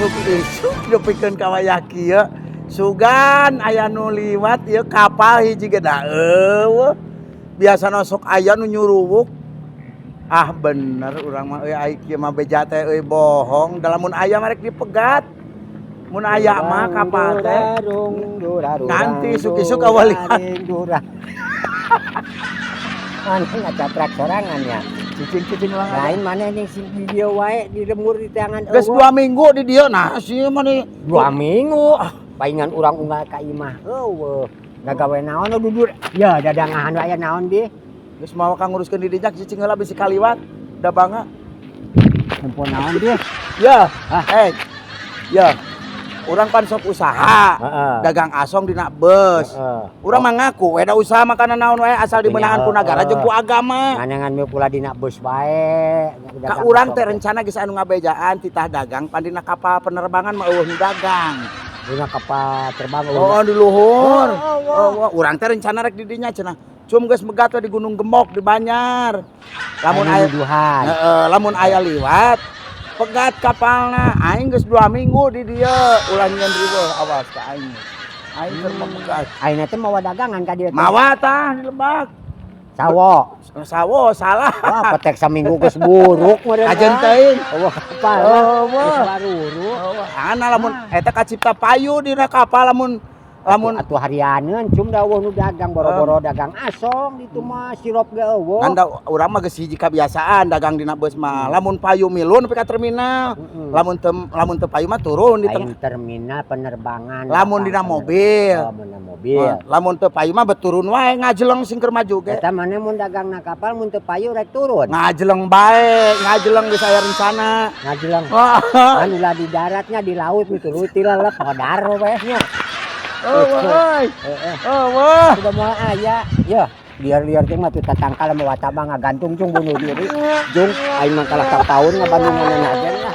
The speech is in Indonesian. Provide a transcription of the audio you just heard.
isuk-isuk dipikeun ka wayah kieu. Sugan aya nu liwat ieu kapal hiji ge da eueuh. Biasana sok aya nu nyuruwuk. Ah bener urang mah euy ai kieu mah beja teh euy bohong. Da lamun aya mah rek dipegat. Mun aya mah kapal teh nganti isuk-isuk eueuh liwat. Mana ngacaprak sorangan ya. Cicing-cicing ulang Lain mana nih si video wae di lemur di tangan geus 2 minggu di dieu nah si mah nih 2 minggu. Paingan urang unggal ka imah. Eueuh. Gagawe naon dudur. Ya dadangahan wae naon di. geus mau ka nguruskeun di dinya cicing heula bisi kaliwat. Da bangga. Handphone naon di? Ya, ya. Urang pan sok usaha. Dagang asong dina beus. Urang mah ngaku we da usaha makanan naon wae asal dibeunangan ku nagara jeung ku agama. Nganangan we pula dina beus bae. Ka urang teh rencana geus anu ngabejaan titah dagang pan dina kapal penerbangan mah eueuh nu dagang. Dina kapal terbang Oh, di luhur. Urang teh rencana rek di dinya cenah. Cum geus megat we di Gunung Gembok di Banyar. Lamun aya lamun aya liwat pegat kapalna aing geus 2 minggu di dieu ulah nyeun riweuh awas ka aing. Aing keur memegat. Ayeuna teh mawa dagangan ka dieu. Mawa tah di Lebak. Sawo. Sawo salah. Wah, petek saminggu geus buruk meureun. Ajeun teuing. Eueuh kapal. Geus baruru. Ana lamun eta kacipta payu dina kapal lamun atuh harianeun cum da eueuh nu dagang boro-boro dagang asong ditu mah sirop ge eueuh. Kan da urang mah geus hiji kebiasaan dagang dina beus mah. Lamun payu milun nepi ka terminal. Lamun teu payu mah turun di tengah terminal penerbangan. Lamun dina mobil. Oh, dina mobil. Lamun teu payu mah beturun wae ngajeleng sing keur maju ge. Eta mane mun dagangna kapal mun teu payu rek turun. Ngajeleng bae, ngajeleng geus aya rencana. Ngajeleng. Anu lah di daratnya di laut mituruti lelep modar we nya. Wah. Sudah mau aya. Ya, liar-liar teh mah teu tatangkal mah watama ngagantung cung bunuh diri. Jung aing mah kalah tahun ngabandungan aja lah.